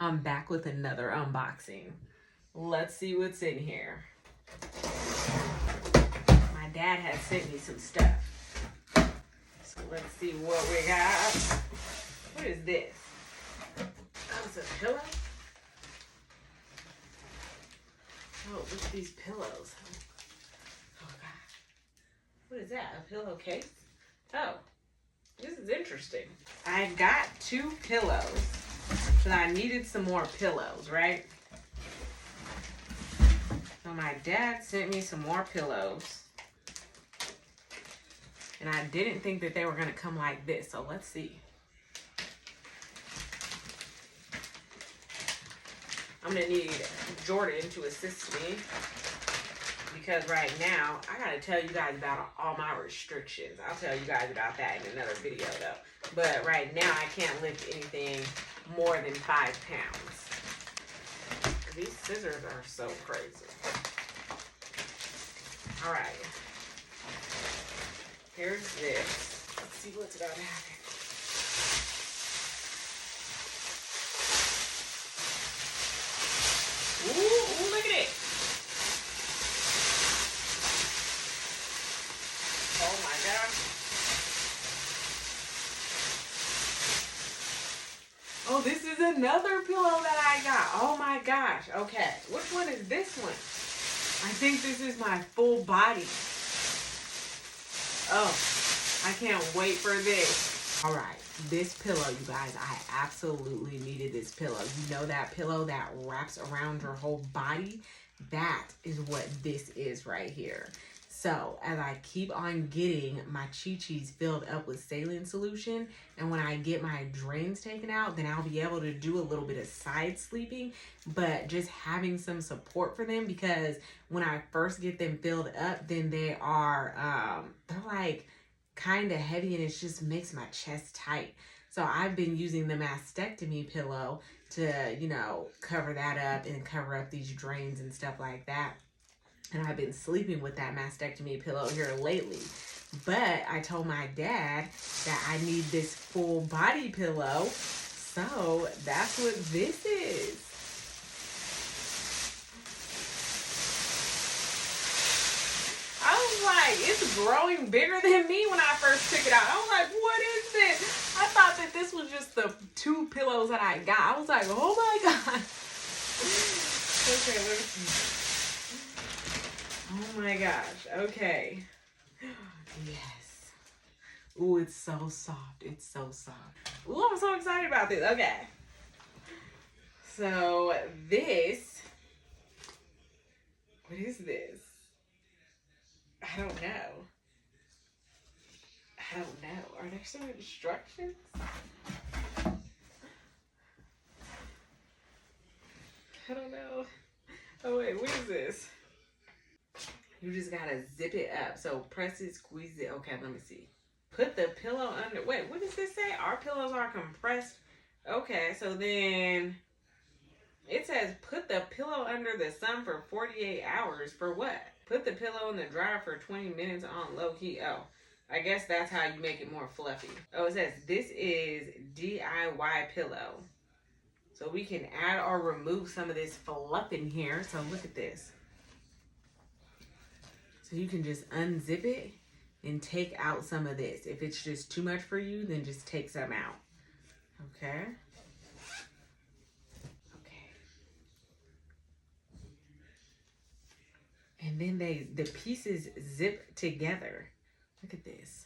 I'm back with another unboxing. Let's see what's in here. My dad had sent me some stuff. So let's see what we got. What is this? Oh, it's a pillow? Oh, look at these pillows. Oh, God. What is that? A pillowcase? Oh, this is interesting. I got 2 pillows. So I needed some more pillows, right? So my dad sent me some more pillows. And I didn't think that they were going to come like this. So let's see. I'm going to need Jordan to assist me. Because right now, I got to tell you guys about all my restrictions. I'll tell you guys about that in another video though. But right now, I can't lift anything more than 5 pounds. These scissors are so crazy. All right. Here's this. Let's see what's about to happen. Ooh, look at it. Oh my gosh. Oh, this is another pillow that I got. Oh my gosh. Okay. Which one is this one? I think this is my full body. Oh, I can't wait for this. All right. This pillow, you guys, I absolutely needed this pillow. You know that pillow that wraps around your whole body? That is what this is right here. So as I keep on getting my chi-chis filled up with saline solution, and when I get my drains taken out, then I'll be able to do a little bit of side sleeping, but just having some support for them, because when I first get them filled up, then they are, they're like kind of heavy, and it just makes my chest tight. So I've been using the mastectomy pillow to, you know, cover that up and cover up these drains and stuff like that. And I've been sleeping with that mastectomy pillow here lately. But I told my dad that I need this full body pillow. So that's what this is. I was like, it's growing bigger than me when I first took it out. I was like, what is this? I thought that this was just the 2 pillows that I got. I was like, oh my God. Okay, let me see. Oh my gosh. Okay. Yes. Ooh, it's so soft. It's so soft. Ooh, I'm so excited about this. Okay. So this, what is this? I don't know. I don't know. Are there some instructions? I don't know. Oh wait, what is this? You just gotta zip it up. So press it, squeeze it. Okay, let me see. Put the pillow under. Wait, what does this say? Our pillows are compressed. Okay, so then it says put the pillow under the sun for 48 hours. For what? Put the pillow in the dryer for 20 minutes on low key. Oh, I guess that's how you make it more fluffy. Oh, it says this is DIY pillow. So we can add or remove some of this fluff in here. So look at this. So you can just unzip it and take out some of this. If it's just too much for you, then just take some out. Okay. Okay. And then the pieces zip together. Look at this.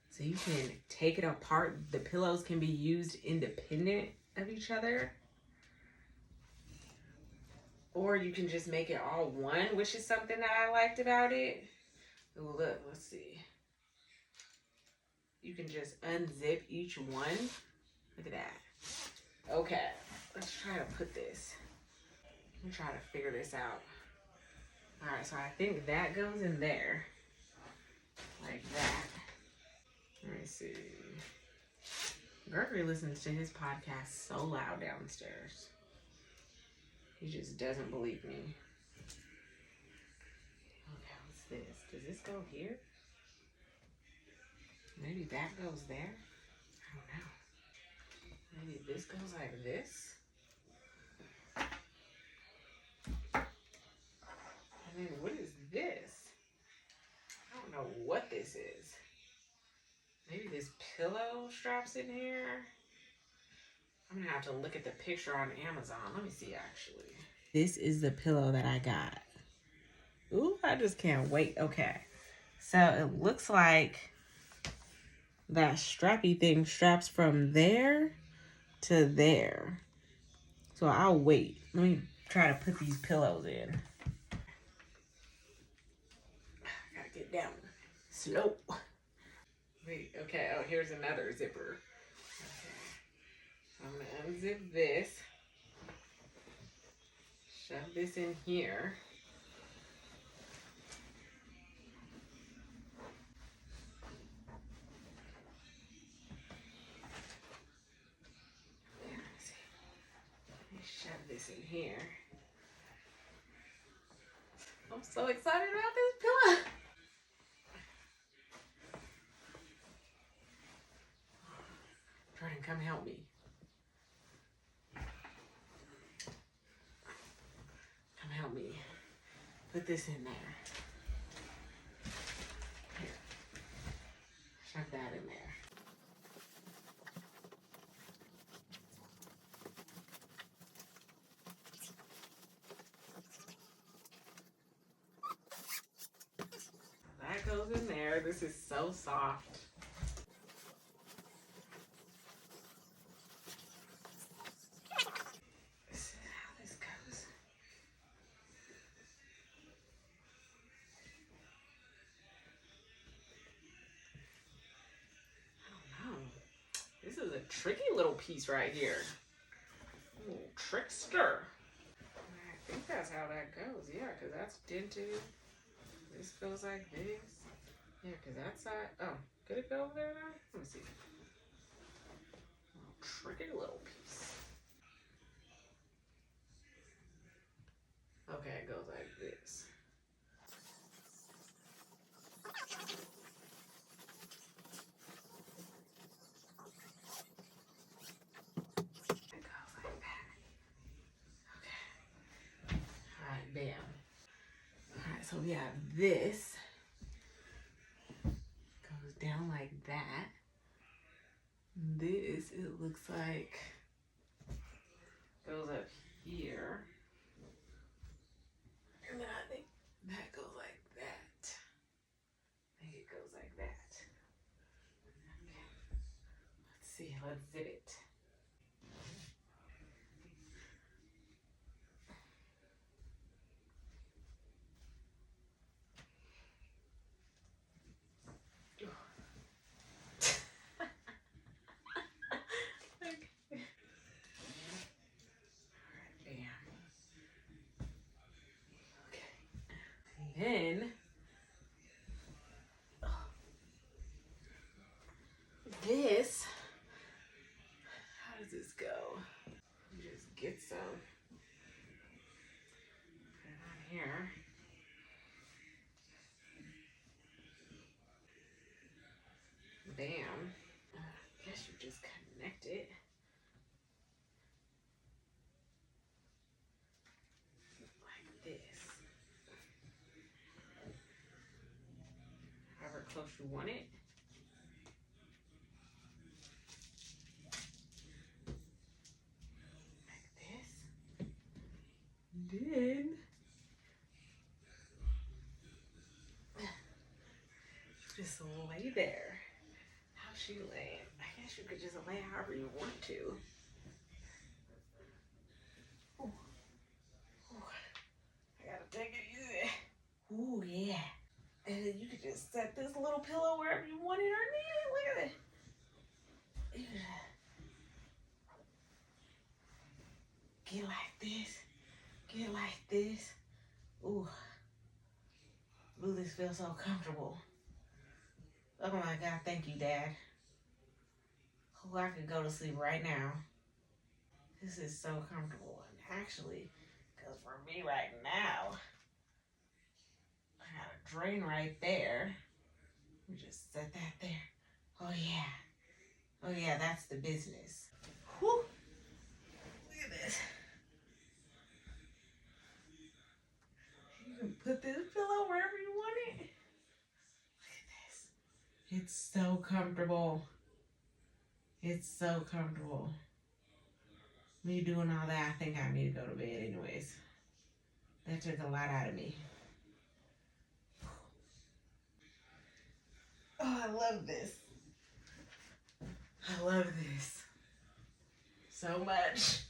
So you can take it apart. The pillows can be used independent of each other. Or you can just make it all one, which is something that I liked about it. Oh, look, let's see. You can just unzip each one. Look at that. Okay, let's try to put this. Let me try to figure this out. All right, so I think that goes in there. Like that. Let me see. Gregory listens to his podcast so loud downstairs. He just doesn't believe me. Okay, what's this? Does this go here? Maybe that goes there? I don't know. this goes like this. And then what is this? I don't know what this is. Maybe this pillow straps in here. I'm gonna have to look at the picture on Amazon. Let me see actually. This is the pillow that I got. Ooh, I just can't wait. Okay. So it looks like that strappy thing straps from there to there. So I'll wait. Let me try to put these pillows in. I gotta get down slow. Wait, okay. Oh, here's another zipper. Okay. I'm gonna unzip this. Shove this in here. Let me shove this in here. I'm so excited about this pillow. Jordan, come help me. Come help me. Put this in there. Here. Shove that in there. That goes in there. This is so soft. This is how this goes. I don't know. This is a tricky little piece right here. Ooh, trickster. I think that's how that goes. Yeah, because that's dented. This goes like this. Yeah, because that side. Oh, could it go over there now? Let me see. Oh, tricky little piece. Okay, it goes like this. It goes like that. Okay. All right, bam. All right, so we have this. Goes down like that. This, it looks like, goes up here. And then I think that goes like that. I think it goes like that. Okay. Let's see, let's zip it. Okay. Alright, bam. Okay. And then this, how does this go? You just get some. Put it on here. Bam. I guess you just connect it. Like this. However close you want it. Like this. Then just lay there. How's she laying? I guess you could just lay however you want to. Ooh. Ooh. I gotta take it easy. Ooh, yeah. And then you could just set this little pillow wherever you want it or need it. Look at it. Get like this. Get like this. Ooh. Ooh, this feels so comfortable. Oh my God, thank you, Dad. Oh, I could go to sleep right now. This is so comfortable. And actually, because for me right now, I got a drain right there. We just set that there. Oh yeah. Oh yeah, that's the business. Whew. It's so comfortable. It's so comfortable. Me doing all that, I think I need to go to bed anyways. That took a lot out of me. Oh, I love this. I love this so much.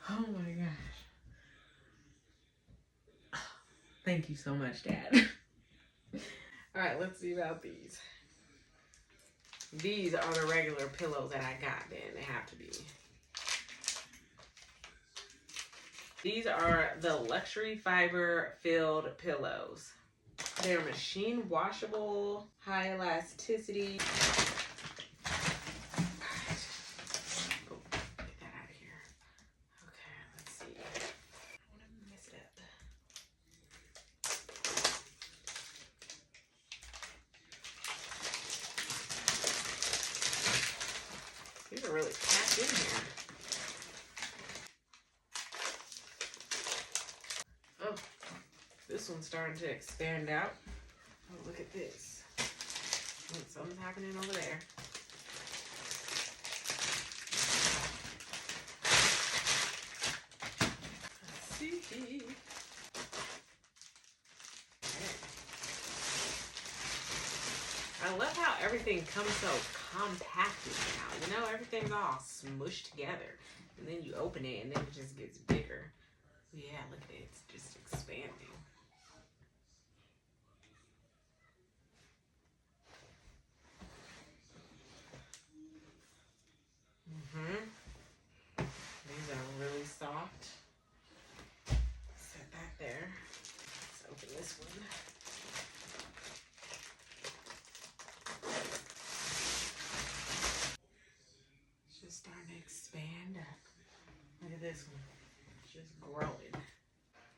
Oh my gosh. Thank you so much, Dad. All right, let's see about these. These are the regular pillows that I got then. They have to be. These are the luxury fiber filled pillows. They're machine washable, high elasticity. Alright. Oh, get that out of here. Okay, let's see. I don't want to mess it up. These are really packed in here. Oh, this one's starting to expand out. Oh, look at this. Oh, something's happening over there. Let's see. I love how everything comes so compacted now. You know, everything's all smushed together. And then you open it and then it just gets bigger. Yeah, look at it. It's just expanding. These are really soft. Set that there. Let's open this one. It's just starting to expand up. Look at this one. It's just growing.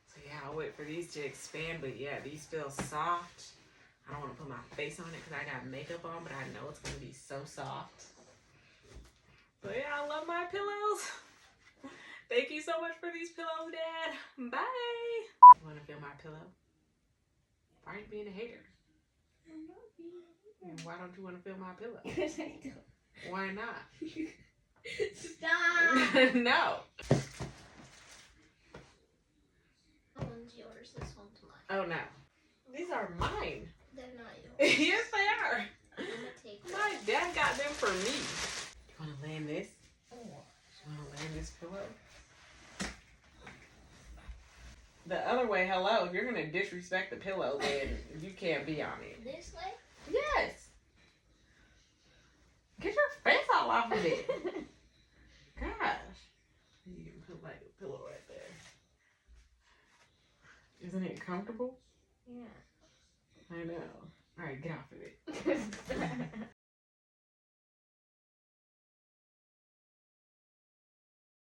So yeah, I'll wait for these to expand, but yeah, these feel soft. I don't want to put my face on it because I got makeup on, but I know it's going to be so soft. So yeah, I love my pillows. Thank you so much for these pillows, Dad. Bye. You want to feel my pillow? Why are you being a hater? I'm not being a hater. Why don't you want to feel my pillow? Because I don't. Why not? Stop! No. That one's yours, this one's mine. Oh no. These are mine. They're not yours. Yes, they are. I'm gonna take them. My dad got them for me. You want to land this? Oh. You want to land this pillow? The other way, hello. If you're going to disrespect the pillow, then you can't be on it. This way? Yes. Get your face all off of it. Gosh. You can put like a pillow right there. Isn't it comfortable? Yeah. I know. All right, get off of it.